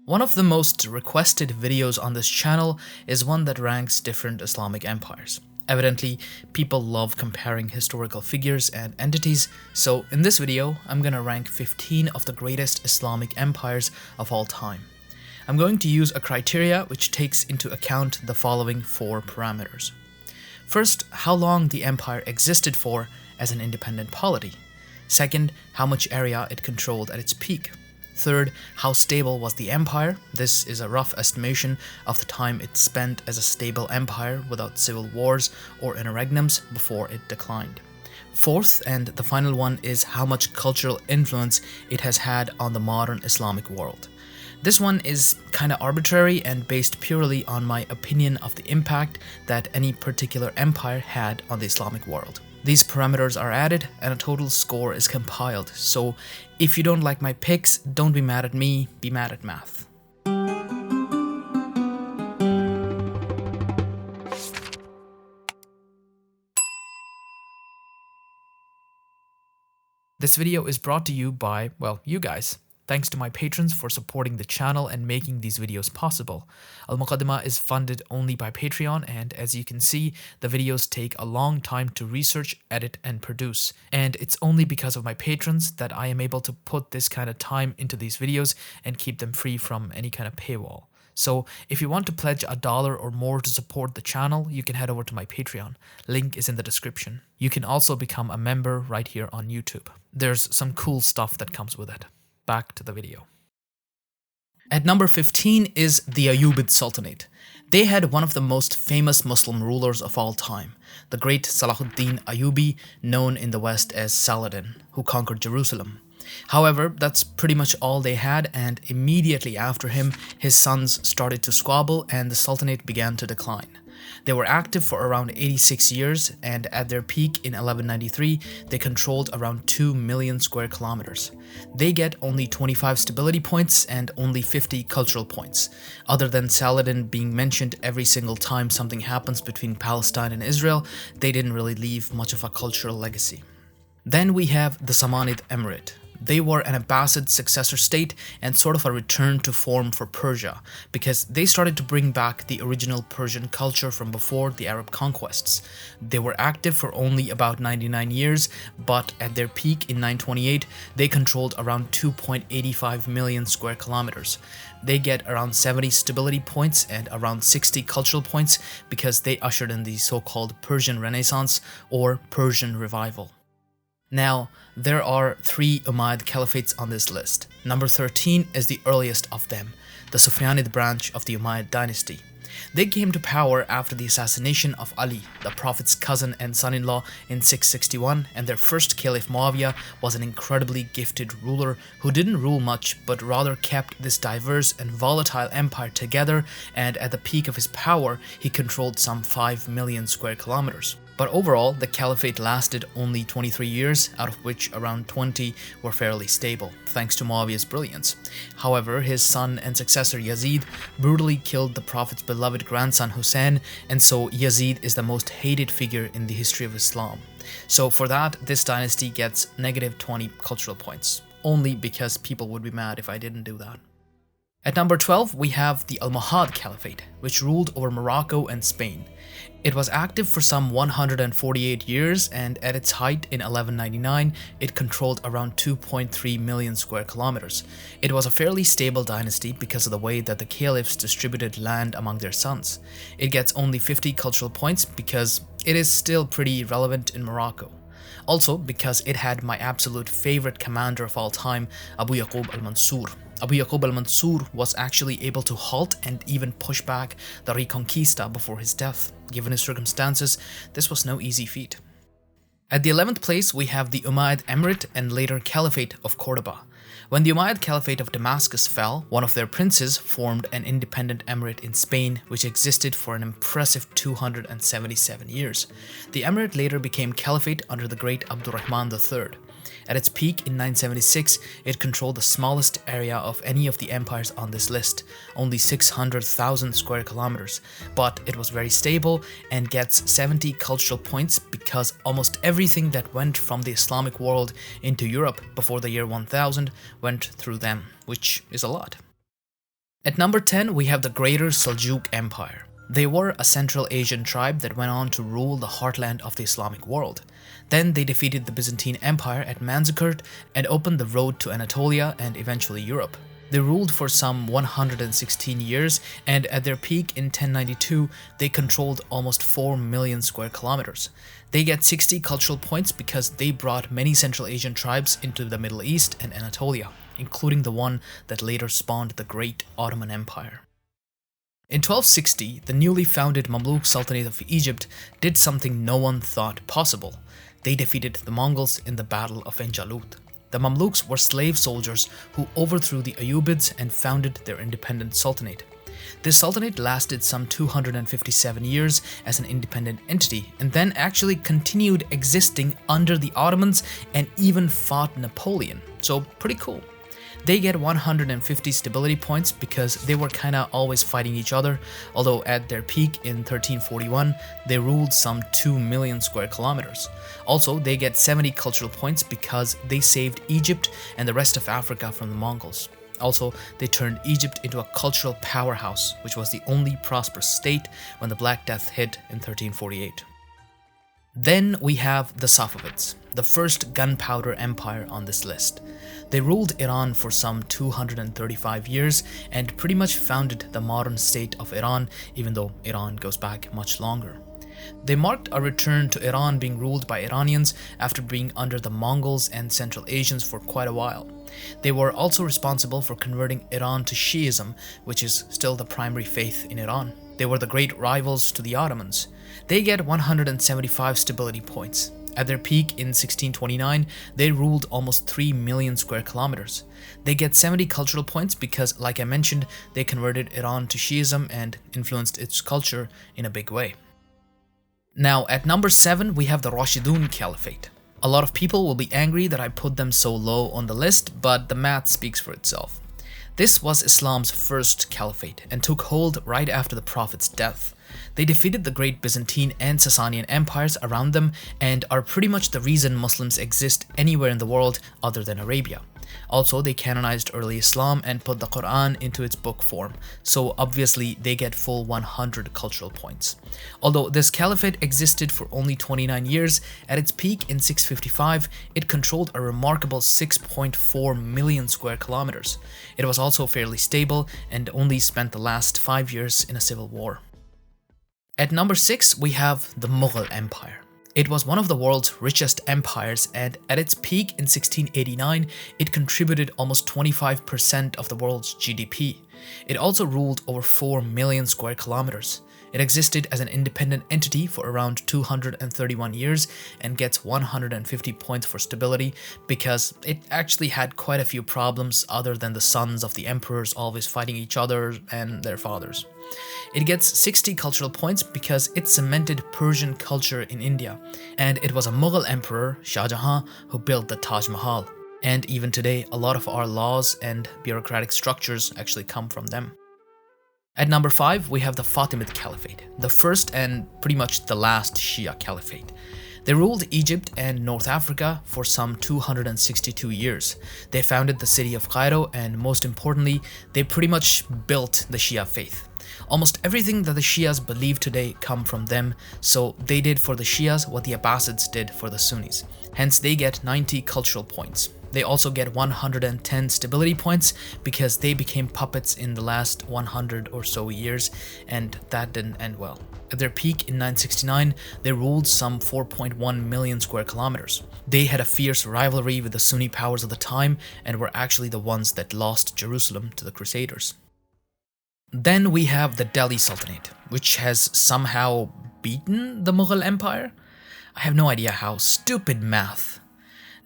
One of the most requested videos on this channel is one that ranks different Islamic empires. Evidently, people love comparing historical figures and entities, so in this video, I'm gonna rank 15 of the greatest Islamic empires of all time. I'm going to use a criteria which takes into account the following 4 parameters. First, how long the empire existed for as an independent polity. Second, how much area it controlled at its peak. Third, how stable was the empire? This is a rough estimation of the time it spent as a stable empire without civil wars or interregnums before it declined. Fourth, and the final one, is how much cultural influence it has had on the modern Islamic world. This one is kinda arbitrary and based purely on my opinion of the impact that any particular empire had on the Islamic world. These parameters are added and a total score is compiled, so if you don't like my picks, don't be mad at me, be mad at math. This video is brought to you by, well, you guys. Thanks to my patrons for supporting the channel and making these videos possible. Muqaddimah is funded only by Patreon, and as you can see, the videos take a long time to research, edit, and produce. And it's only because of my patrons that I am able to put this kind of time into these videos and keep them free from any kind of paywall. So if you want to pledge $1 or more to support the channel, you can head over to my Patreon. Link is in the description. You can also become a member right here on YouTube. There's some cool stuff that comes with it. Back to the video. At number 15 is the Ayyubid Sultanate. They had one of the most famous Muslim rulers of all time, the great Salahuddin Ayyubi, known in the West as Saladin, who conquered Jerusalem. However, that's pretty much all they had, and immediately after him, his sons started to squabble and the Sultanate began to decline. They were active for around 86 years, and at their peak in 1193, they controlled around 2 million square kilometers. They get only 25 stability points and only 50 cultural points. Other than Saladin being mentioned every single time something happens between Palestine and Israel, they didn't really leave much of a cultural legacy. Then we have the Safavid emirate. They were an Abbasid successor state and sort of a return to form for Persia, because they started to bring back the original Persian culture from before the Arab conquests. They were active for only about 99 years, but at their peak in 928, they controlled around 2.85 million square kilometers. They get around 70 stability points and around 60 cultural points because they ushered in the so-called Persian Renaissance or Persian Revival. Now, there are 3 Umayyad Caliphates on this list. Number 13 is the earliest of them, the Safavid branch of the Umayyad dynasty. They came to power after the assassination of Ali, the Prophet's cousin and son-in-law, in 661, and their first Caliph Muawiyah was an incredibly gifted ruler who didn't rule much but rather kept this diverse and volatile empire together, and at the peak of his power, he controlled some 5 million square kilometers. But overall, the caliphate lasted only 23 years, out of which around 20 were fairly stable, thanks to Muawiyah's brilliance. However, his son and successor Yazid brutally killed the Prophet's beloved grandson Hussein, and so Yazid is the most hated figure in the history of Islam. So for that, this dynasty gets negative 20 cultural points, only because people would be mad if I didn't do that. At number 12, we have the Almohad Caliphate, which ruled over Morocco and Spain. It was active for some 148 years, and at its height in 1199, it controlled around 2.3 million square kilometers. It was a fairly stable dynasty because of the way that the caliphs distributed land among their sons. It gets only 50 cultural points because it is still pretty relevant in Morocco. Also because it had my absolute favorite commander of all time, Abu Yaqub al-Mansur. Abu Yaqub al-Mansur was actually able to halt and even push back the Reconquista before his death. Given his circumstances, this was no easy feat. At the 11th place, we have the Umayyad Emirate and later Caliphate of Cordoba. When the Umayyad Caliphate of Damascus fell, one of their princes formed an independent emirate in Spain, which existed for an impressive 277 years. The emirate later became Caliphate under the great Abdurrahman III. At its peak in 976, it controlled the smallest area of any of the empires on this list, only 600,000 square kilometers, but it was very stable and gets 70 cultural points because almost everything that went from the Islamic world into Europe before the year 1000 went through them, which is a lot. At number 10, we have the Greater Saljuk Empire. They were a Central Asian tribe that went on to rule the heartland of the Islamic world. Then they defeated the Byzantine Empire at Manzikert and opened the road to Anatolia and eventually Europe. They ruled for some 116 years, and at their peak in 1092, they controlled almost 4 million square kilometers. They get 60 cultural points because they brought many Central Asian tribes into the Middle East and Anatolia, including the one that later spawned the Great Ottoman Empire. In 1260, the newly founded Mamluk Sultanate of Egypt did something no one thought possible. They defeated the Mongols in the Battle of Enjalut. The Mamluks were slave soldiers who overthrew the Ayyubids and founded their independent sultanate. This sultanate lasted some 257 years as an independent entity and then actually continued existing under the Ottomans and even fought Napoleon. So pretty cool. They get 150 stability points because they were kinda always fighting each other, although at their peak in 1341, they ruled some 2 million square kilometers. Also, they get 70 cultural points because they saved Egypt and the rest of Africa from the Mongols. Also, they turned Egypt into a cultural powerhouse, which was the only prosperous state when the Black Death hit in 1348. Then we have the Safavids, the first gunpowder empire on this list. They ruled Iran for some 235 years and pretty much founded the modern state of Iran, even though Iran goes back much longer. They marked a return to Iran being ruled by Iranians after being under the Mongols and Central Asians for quite a while. They were also responsible for converting Iran to Shiism, which is still the primary faith in Iran. They were the great rivals to the Ottomans. They get 175 stability points. At their peak in 1629, they ruled almost 3 million square kilometers. They get 70 cultural points because, like I mentioned, they converted Iran to Shiism and influenced its culture in a big way. Now, at number 7, we have the Rashidun Caliphate. A lot of people will be angry that I put them so low on the list, but the math speaks for itself. This was Islam's first caliphate and took hold right after the Prophet's death. They defeated the great Byzantine and Sasanian empires around them and are pretty much the reason Muslims exist anywhere in the world other than Arabia. Also, they canonized early Islam and put the Quran into its book form, so obviously they get full 100 cultural points. Although this caliphate existed for only 29 years, at its peak in 655, it controlled a remarkable 6.4 million square kilometers. It was also fairly stable and only spent the last 5 years in a civil war. At number 6, we have the Mughal Empire. It was one of the world's richest empires, and at its peak in 1689, it contributed almost 25% of the world's GDP. It also ruled over 4 million square kilometers. It existed as an independent entity for around 231 years and gets 150 points for stability because it actually had quite a few problems other than the sons of the emperors always fighting each other and their fathers. It gets 60 cultural points because it cemented Persian culture in India, and it was a Mughal emperor, Shah Jahan, who built the Taj Mahal. And even today, a lot of our laws and bureaucratic structures actually come from them. At number 5, we have the Fatimid Caliphate, the first and pretty much the last Shia Caliphate. They ruled Egypt and North Africa for some 262 years. They founded the city of Cairo, and most importantly, they pretty much built the Shia faith. Almost everything that the Shias believe today come from them, so they did for the Shias what the Abbasids did for the Sunnis. Hence, they get 90 cultural points. They also get 110 stability points because they became puppets in the last 100 or so years, and that didn't end well. At their peak in 969, they ruled some 4.1 million square kilometers. They had a fierce rivalry with the Sunni powers of the time and were actually the ones that lost Jerusalem to the Crusaders. Then we have the Delhi Sultanate, which has somehow beaten the Mughal Empire. I have no idea how. Stupid math.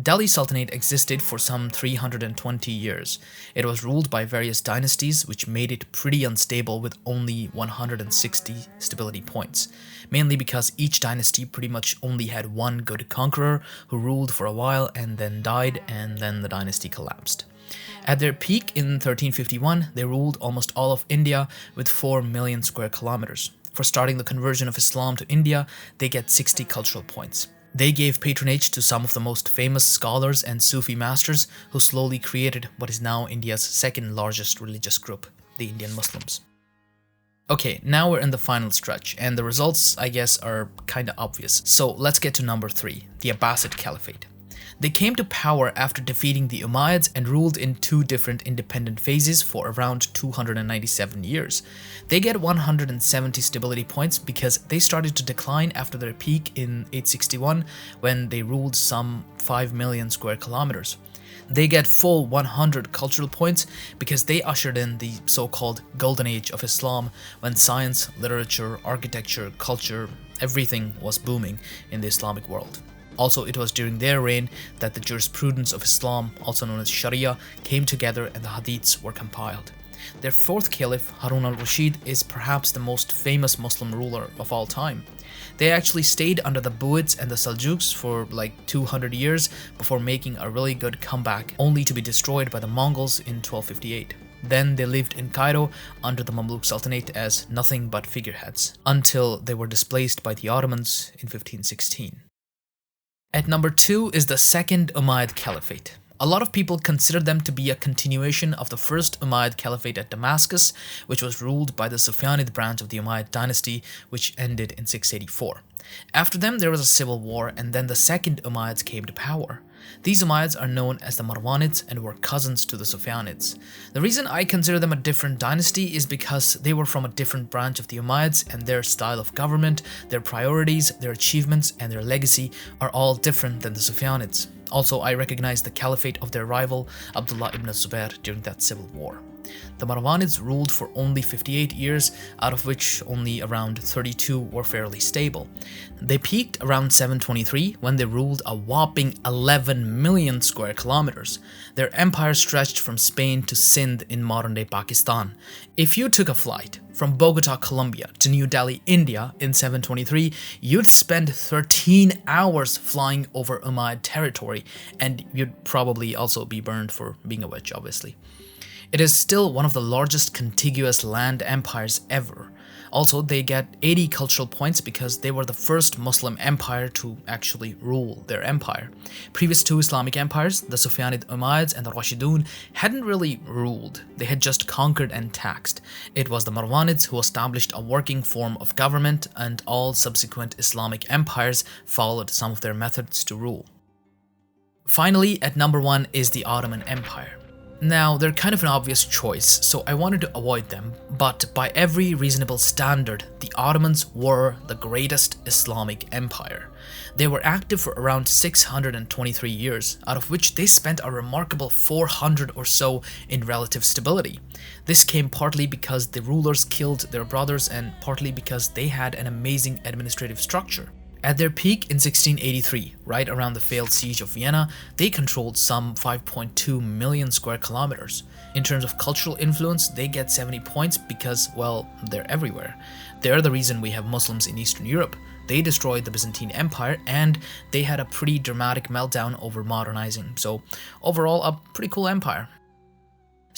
Delhi Sultanate existed for some 320 years. It was ruled by various dynasties, which made it pretty unstable with only 160 stability points, mainly because each dynasty pretty much only had one good conqueror who ruled for a while and then died, and then the dynasty collapsed. At their peak in 1351, they ruled almost all of India with 4 million square kilometers. For starting the conversion of Islam to India, they get 60 cultural points. They gave patronage to some of the most famous scholars and Sufi masters who slowly created what is now India's second largest religious group. the Indian Muslims. Okay, now we're in the final stretch, and the results, I guess, are kinda obvious. So let's get to number 3, the Abbasid Caliphate. They came to power after defeating the Umayyads and ruled in 2 different independent phases for around 297 years. They get 170 stability points because they started to decline after their peak in 861 when they ruled some 5 million square kilometers. They get full 100 cultural points because they ushered in the so-called Golden Age of Islam when science, literature, architecture, culture, everything was booming in the Islamic world. Also, it was during their reign that the jurisprudence of Islam, also known as Sharia, came together and the hadiths were compiled. Their 4th caliph, Harun al-Rashid, is perhaps the most famous Muslim ruler of all time. They actually stayed under the Buyids and the Saljuks for like 200 years before making a really good comeback, only to be destroyed by the Mongols in 1258. Then they lived in Cairo under the Mamluk Sultanate as nothing but figureheads, until they were displaced by the Ottomans in 1516. At number 2 is the 2nd Umayyad Caliphate. A lot of people consider them to be a continuation of the first Umayyad Caliphate at Damascus, which was ruled by the Safavid branch of the Umayyad dynasty, which ended in 684. After them, there was a civil war, and then the second Umayyads came to power. These Umayyads are known as the Marwanids and were cousins to the Safavids. The reason I consider them a different dynasty is because they were from a different branch of the Umayyads, and their style of government, their priorities, their achievements, and their legacy are all different than the Safavids. Also, I recognize the caliphate of their rival, Abdullah ibn Zubair, during that civil war. The Marwanids ruled for only 58 years, out of which only around 32 were fairly stable. They peaked around 723 when they ruled a whopping 11 million square kilometers. Their empire stretched from Spain to Sindh in modern-day Pakistan. If you took a flight from Bogota, Colombia to New Delhi, India in 723, you'd spend 13 hours flying over Umayyad territory, and you'd probably also be burned for being a witch, obviously. It is still one of the largest contiguous land empires ever. Also, they get 80 cultural points because they were the first Muslim empire to actually rule their empire. Previous two Islamic empires, the Safavid Umayyads and the Rashidun, hadn't really ruled. They had just conquered and taxed. It was the Marwanids who established a working form of government, and all subsequent Islamic empires followed some of their methods to rule. Finally, at number 1 is the Ottoman Empire. Now, they're kind of an obvious choice, so I wanted to avoid them, but by every reasonable standard, the Ottomans were the greatest Islamic empire. They were active for around 623 years, out of which they spent a remarkable 400 or so in relative stability. This came partly because the rulers killed their brothers and partly because they had an amazing administrative structure. At their peak in 1683, right around the failed siege of Vienna, they controlled some 5.2 million square kilometers. In terms of cultural influence, they get 70 points because, well, they're everywhere. They're the reason we have Muslims in Eastern Europe. They destroyed the Byzantine Empire, and they had a pretty dramatic meltdown over modernizing. So overall, a pretty cool empire.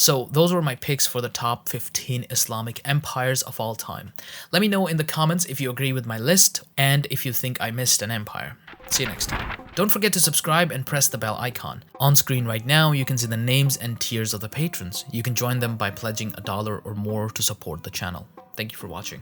So those were my picks for the top 15 Islamic empires of all time. Let me know in the comments if you agree with my list and if you think I missed an empire. See you next time. Don't forget to subscribe and press the bell icon. On screen right now, you can see the names and tiers of the patrons. You can join them by pledging $1 or more to support the channel. Thank you for watching.